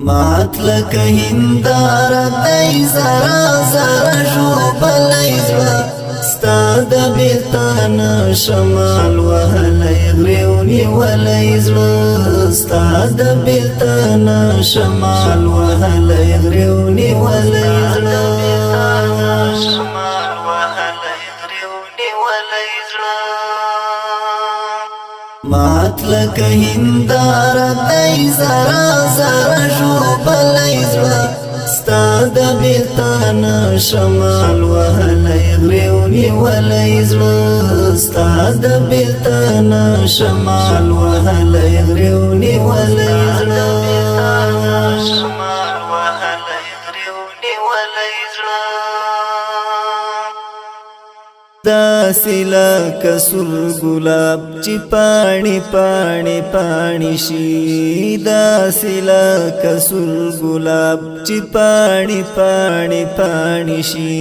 مات لکه هنداره دی زرا زرا ژوبلی زړه ستا د بېلتان شمال وهلی غرېو نیولی زړه ستا د بېلتان شمال وهلی غرېو نیولی زړه مات لکه هنداره دی زرا زرا ژوبلی زړه ستا د بېلتان شمال وهلی غرېو نیولی زړه ستا د بېلتان شمال وهلی غرېو نیولی زړه داسې لکه سور ګلاب چې پاڼې پاڼې پاڼې شي داسې لکه سور ګلاب چې پاڼې پاڼې پاڼې شي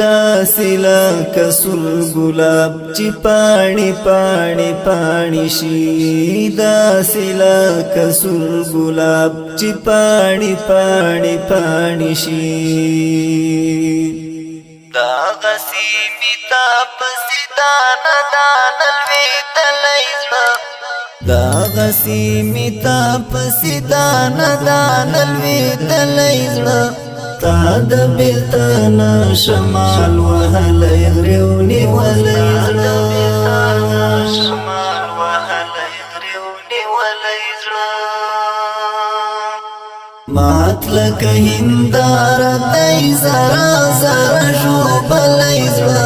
داسې لکه سور ګلاب چې پاڼې پاڼې پاڼې شي داسې لکه سور ګلاب چې پاڼې پاڼې پاڼې شي دا غسیمی تا پسی دانا دانا لویدلی زړه دا غسیمی تا پسی دانا دانا لویدلی زړه تا د بېلتان شمال وهلی غرېو نیولی زړه مات لکه هنداره دی زرا زرا ژوبلی زړه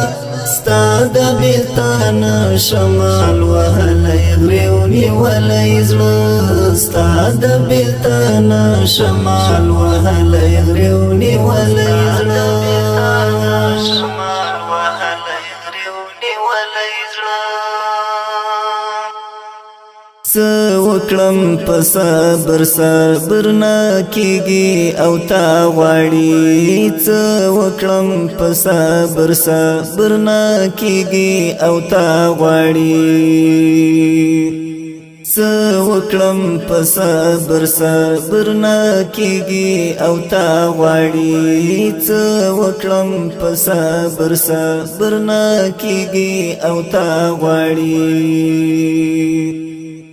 ستا د بېلتان شمال وهلی غرېو نیولی زړه ستا د بېلتان شمال وهلی غرېو نیولی زړه څه وکړم په صبر صبر نه کېږي او تا غواړي څه وکړم په صبر صبر نه کېږي او تا غواړي څه وکړم په صبر صبر نه کېږي او تا غواړي څه وکړم په صبر صبر نه کېږي او تا غواړي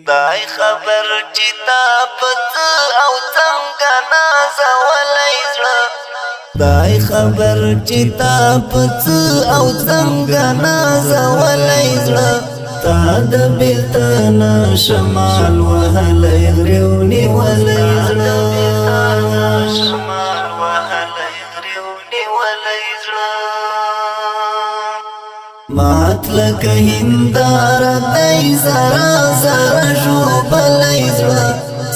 دای خبر چې تا پڅ او څنګه نازولی زړه دای خبر چې تا پڅ او څنګه نازولی زړه تا د بېلتان شمال وهلی غرېو نیولی زړه مات لکه هنداره دی زرا زرا ژوبلی زړه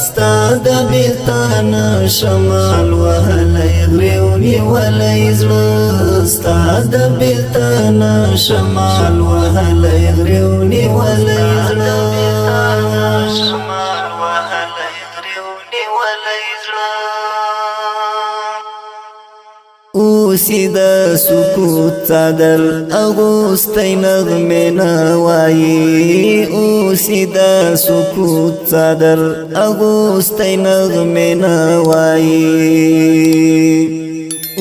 ستا د بېلتان شمال وهلی غرېو نیولی زړه ستا د بېلتان شمال وهلی غرېو نیولی زړه اوسی د سکوت څادر اغوستی نغمې نه وایي اوسی د سکوت څادر اغوستی نغمې نه وایي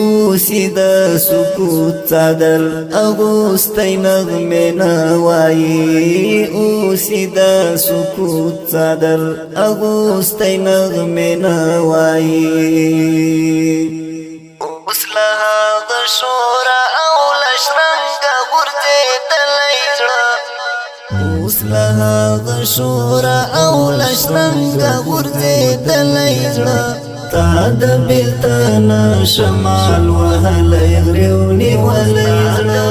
اوسی د سکوت څادر اغوستی نغمې نه وایي اوسی د سکوت څادر اغوستی نغمې نه وایي اوس له هغه شوره او له شرنګه غورځېدلی زړه اوس له هغه شوره او له شرنګه غورځېدلی زړه تا د بېلتان شمال وهلی غرېو نیولی زړه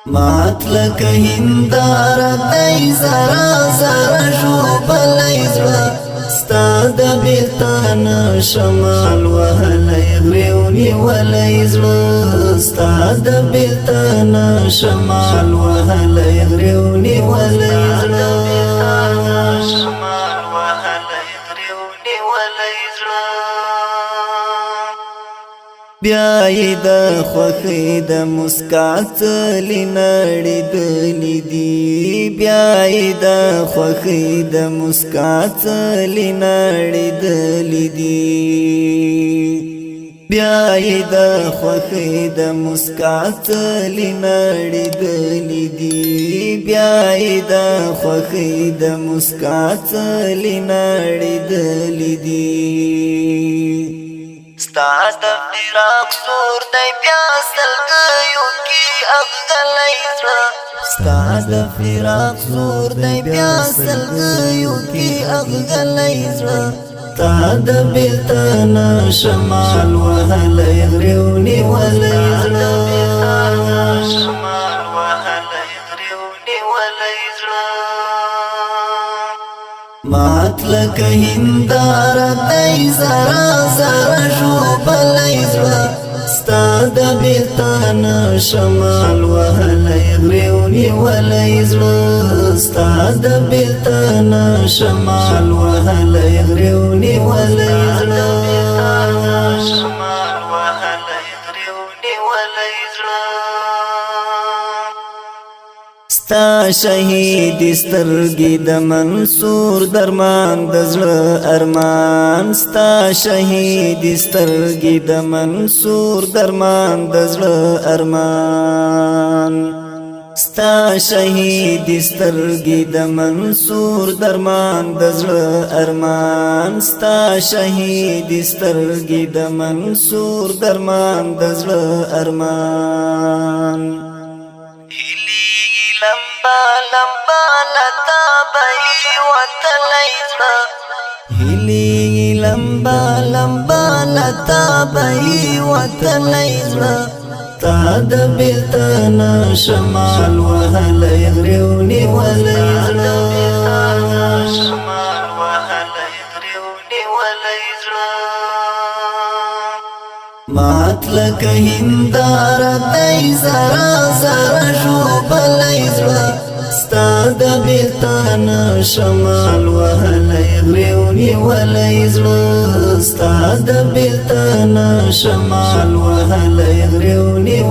مات لکه هنداره دی زرا زرا ژوبلی زړه ستا د بېلتان شمال وهلی غرېو نیولی زړه ستا د بېلتان شمال وهلی غرېو نیولی زړه بیا یې د خوښۍ د مسکا څلې نړېدلې دي بیا یې د خوښۍ د مسکا څلې نړېدلې دي بیا یې د خوښۍ د مسکا څلې نړېدلې دي بیا یې د خوښۍ د مسکا څلې نړېدلې دي ستا د فراق سور دی بیا سلګیو کې اغلی زړه ستا د فراق سور دی بیا سلګیو کې اغلی زړه تا د بیلتان شمال وهلی غریو نیولی زړه شمال وهلی غریو نیولی زړه مات لکه هنداره دی زره زره ژوبلی زړه ستا د بیلتان شمال وهلی غریو نیولی زړه ستا د بیلتان شمال وهلی غریو نیولی زړه شمال وهلی غریو نیولی زړه ستا شهید سترګې د منصور درمان د زړه ارمان ستا شهید سترګې د منصور درمان د زړه ارمان ستا شهید سترګې د منصور درمان د زړه ارمان ستا شهید سترګې د منصور درمان د زړه ارمان لمبا لمبا لتا بای وتلی زړه هیلی لمبا لمبا لتا بای وتلی زړه تا د بیلتان شمال وهلی غریو نیولی زړه شمال وهلی غریو نیولی زړه مات لکه هنداره دی زره زره ژوبلی زړه ستا د بیلتان شمال وهلی غریو نیولی زړه ستا د بیلتان شمال وهلی غریو نیولی